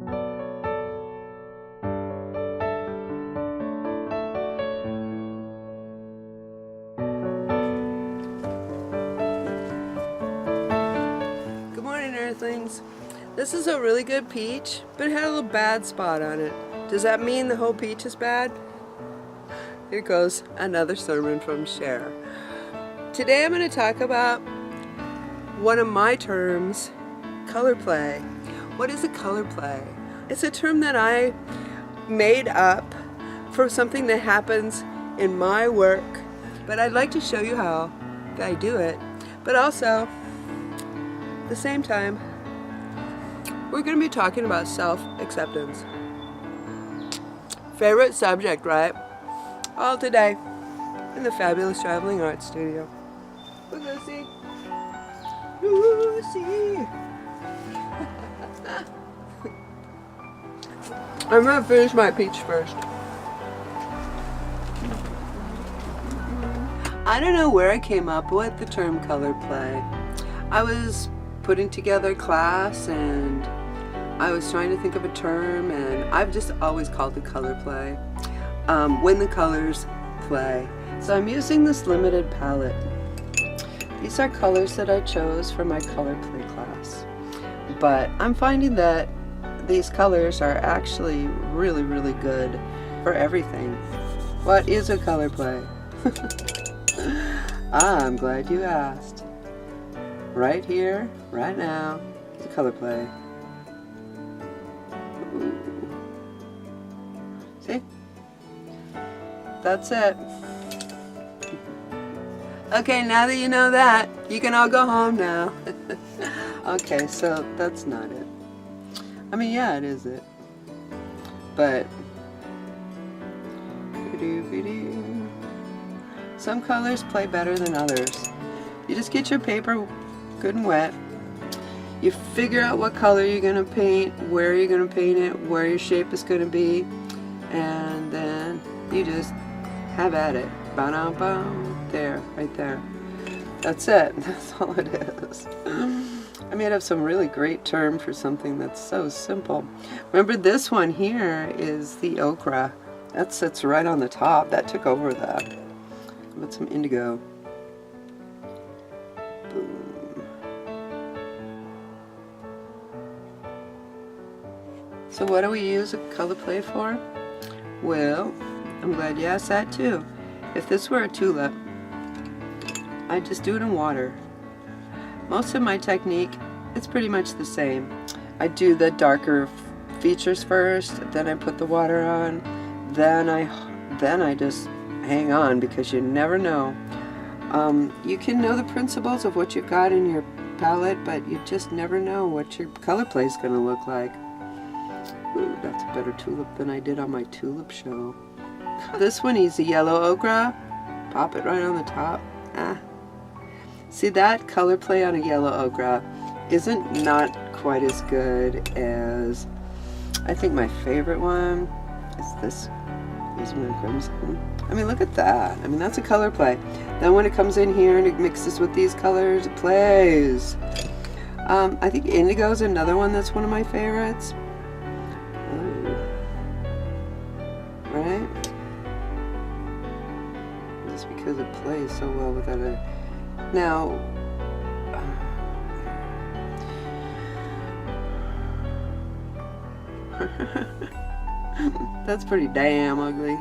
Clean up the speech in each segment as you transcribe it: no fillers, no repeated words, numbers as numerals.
Good morning, Earthlings. This is a really good peach, but it had a little bad spot on it. Does that mean the whole peach is bad? Here goes another sermon from Cher. Today I'm going to talk about one of my terms, color play. What is a color play? It's a term that I made up for something that happens in my work, but I'd like to show you how I do it. But also, at the same time, we're going to be talking about self-acceptance. Favorite subject, right? All today in the fabulous Traveling Arts Studio. Look, Lucy. Lucy. I'm going to finish my peach first. I don't know where I came up with the term color play. I was putting together class and I was trying to think of a term, and I've just always called it color play. When the colors play. So I'm using this limited palette. These are colors that I chose for my color play class. But I'm finding that these colors are actually really, really good for everything. What is a color play? I'm glad you asked. Right here, right now, is a color play. Ooh. See? That's it. Okay, now that you know that, you can all go home now. Okay, so that's not it. I mean, yeah, it is it. But some colors play better than others. You just get your paper good and wet. You figure out what color you're going to paint, where you're going to paint it, where your shape is going to be, and then you just have at it. Ba-dum-bum. There, right there. That's it. That's all it is. I made up some really great term for something that's so simple. Remember, this one here is the ochre. That sits right on the top. That took over that. With some indigo. Boom. So what do we use a color play for? Well, I'm glad you asked that too. If this were a tulip, I'd just do it in water. Most of my technique, it's pretty much the same. I do the darker features first, then I put the water on, then I just hang on, because you never know. You can know the principles of what you've got in your palette, but you just never know what your color play is going to look like. Ooh, that's a better tulip than I did on my tulip show. This one is a yellow ochre. Pop it right on the top. See, that color play on a yellow ochre isn't not quite as good as, I think my favorite one is this one crimson. I mean, look at that. I mean, that's a color play. Then when it comes in here and it mixes with these colors, it plays. I think indigo is another one that's one of my favorites. Right? Just because it plays so well with that. Now, that's pretty damn ugly.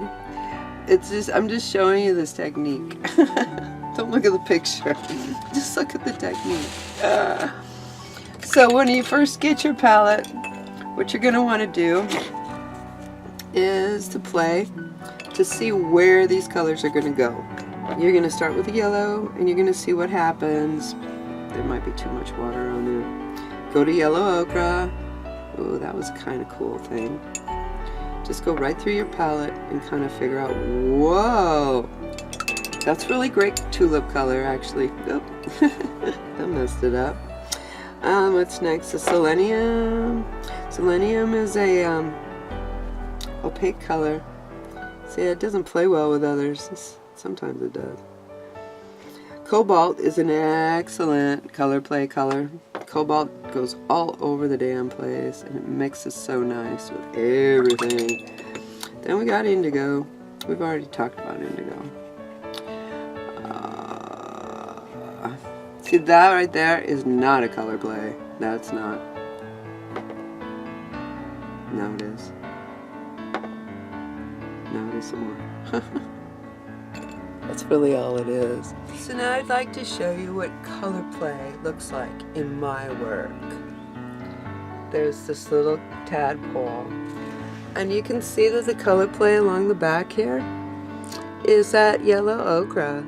It's just, I'm just showing you this technique. Don't look at the picture. Just look at the technique. So when you first get your palette, what you're going to want to do is to play to see where these colors are going to go. You're going to start with the yellow and you're going to see what happens. There might be too much water on there. Go to yellow ochre. Oh, that was a kind of cool thing. Just go right through your palette and kind of figure out, whoa, that's really great tulip color, actually. Oh, I messed it up. What's next? The selenium. Selenium is a opaque color. See, it doesn't play well with others. Sometimes it does. Cobalt is an excellent color play color. Cobalt goes all over the damn place, and it mixes so nice with everything. Then we got indigo. We've already talked about indigo. See, that right there is not a color play. That's not. Now it is. Now it is some more. That's really all it is. So now I'd like to show you what color play looks like in my work. There's this little tadpole, and you can see that the color play along the back here is that yellow ochre.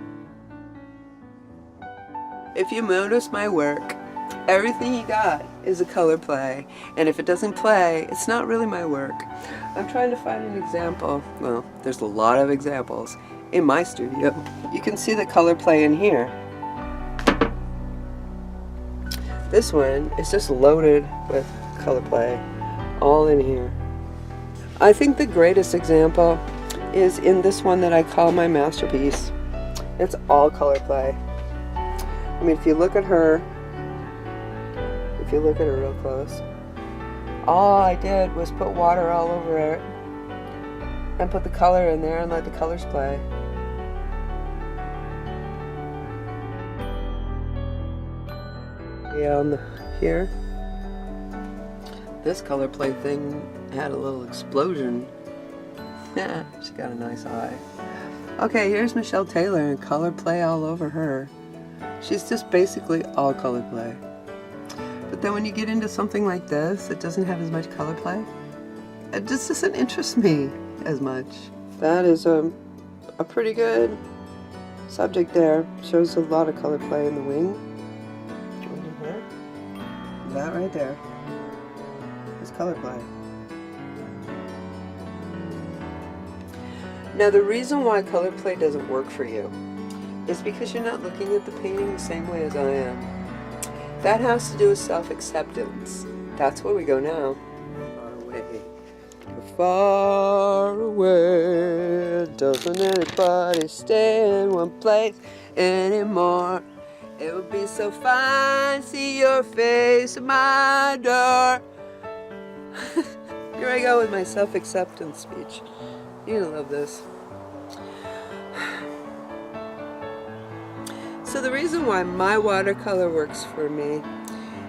If you notice my work, everything you got is a color play, and if it doesn't play, it's not really my work. I'm trying to find an example. Well, there's a lot of examples in my studio. You can see the color play in here. This one is just loaded with color play, all in here. I think the greatest example is in this one that I call my masterpiece. It's all color play. I mean, if you look at her real close, all I did was put water all over it and put the color in there and let the colors play. Yeah, here, this color play thing had a little explosion. She got a nice eye. Okay, here's Michelle Taylor and color play all over her. She's just basically all color play. But then when you get into something like this, it doesn't have as much color play. It just doesn't interest me as much. That is a pretty good subject there. Shows a lot of color play in the wing. That right there is color play. Now the reason why color play doesn't work for you is because you're not looking at the painting the same way as I am. That has to do with self-acceptance. That's where we go now. Far away, doesn't anybody stay in one place anymore? It would be so fine, see your face at my door. Here I go with my self-acceptance speech. You're gonna love this. So the reason why my watercolor works for me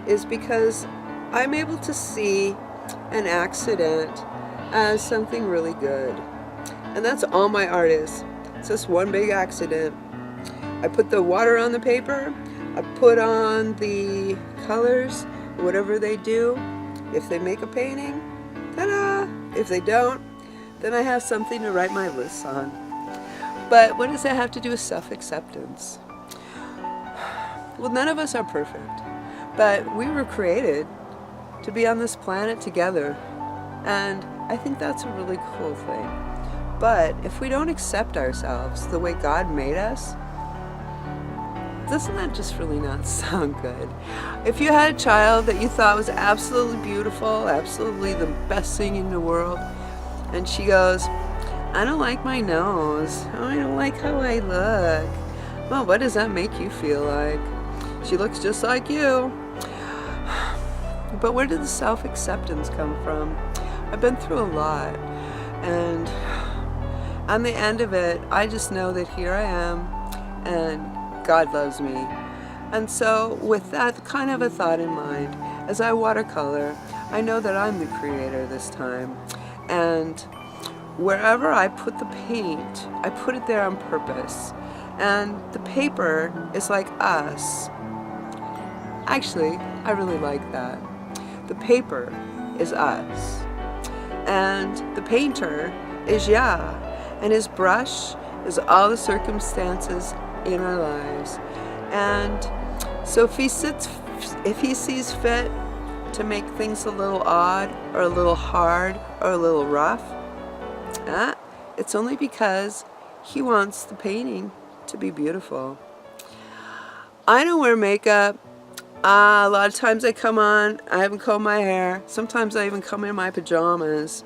is because I'm able to see an accident as something really good. And that's all my art is. It's just one big accident. I put the water on the paper, I put on the colors, whatever they do. If they make a painting, ta-da! If they don't, then I have something to write my lists on. But what does that have to do with self-acceptance? Well, none of us are perfect, but we were created to be on this planet together, and I think that's a really cool thing. But if we don't accept ourselves the way God made us, doesn't that just really not sound good? If you had a child that you thought was absolutely beautiful, absolutely the best thing in the world, and she goes, I don't like my nose, I don't like how I look. Well, what does that make you feel like? She looks just like you. But where did the self-acceptance come from? I've been through a lot, and on the end of it, I just know that here I am, and God loves me. And so with that kind of a thought in mind, as I watercolor, I know that I'm the creator this time. And wherever I put the paint, I put it there on purpose. And the paper is like us. Actually, I really like that. The paper is us. And the painter is Yah. And his brush is all the circumstances in our lives. And so if he sees fit to make things a little odd or a little hard or a little rough, it's only because he wants the painting to be beautiful. I don't wear makeup. A lot of times I come on, I haven't combed my hair. Sometimes I even come in my pajamas.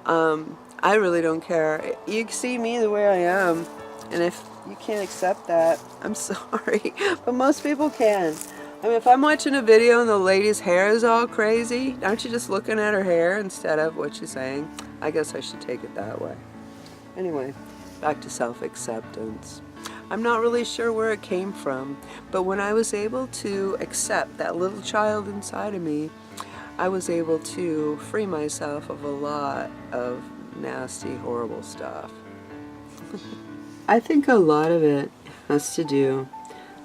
I really don't care. You see me the way I am, and if you can't accept that, I'm sorry, but most people can. I mean, if I'm watching a video and the lady's hair is all crazy, aren't you just looking at her hair instead of what she's saying? I guess I should take it that way. Anyway, back to self-acceptance. I'm not really sure where it came from, but when I was able to accept that little child inside of me, I was able to free myself of a lot of nasty, horrible stuff. I think a lot of it has to do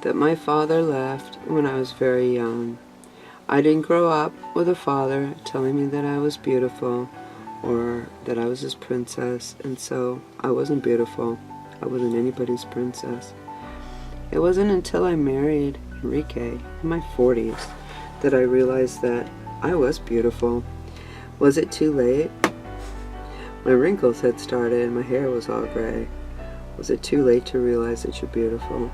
that my father left when I was very young. I didn't grow up with a father telling me that I was beautiful or that I was his princess, and so I wasn't beautiful. I wasn't anybody's princess. It wasn't until I married Enrique in my 40s that I realized that I was beautiful. Was it too late? My wrinkles had started and my hair was all gray. Was it too late to realize that you're beautiful?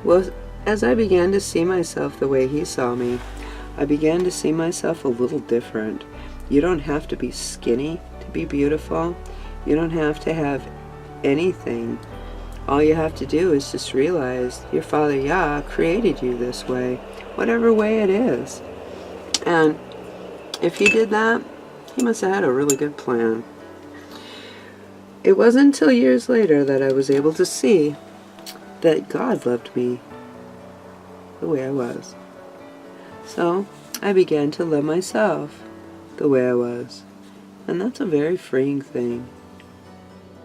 Well, as I began to see myself the way he saw me, I began to see myself a little different. You don't have to be skinny to be beautiful. You don't have to have anything. All you have to do is just realize your Father Yah created you this way, whatever way it is. And if he did that, he must have had a really good plan. It wasn't until years later that I was able to see that God loved me the way I was. So I began to love myself the way I was. And that's a very freeing thing.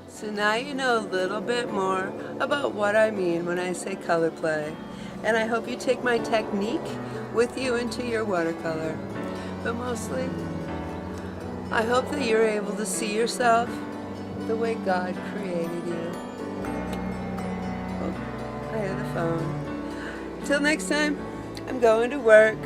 So now you know a little bit more about what I mean when I say color play. And I hope you take my technique with you into your watercolor. But mostly, I hope that you're able to see yourself the way God created you. Oh, I hear the phone. Till next time, I'm going to work.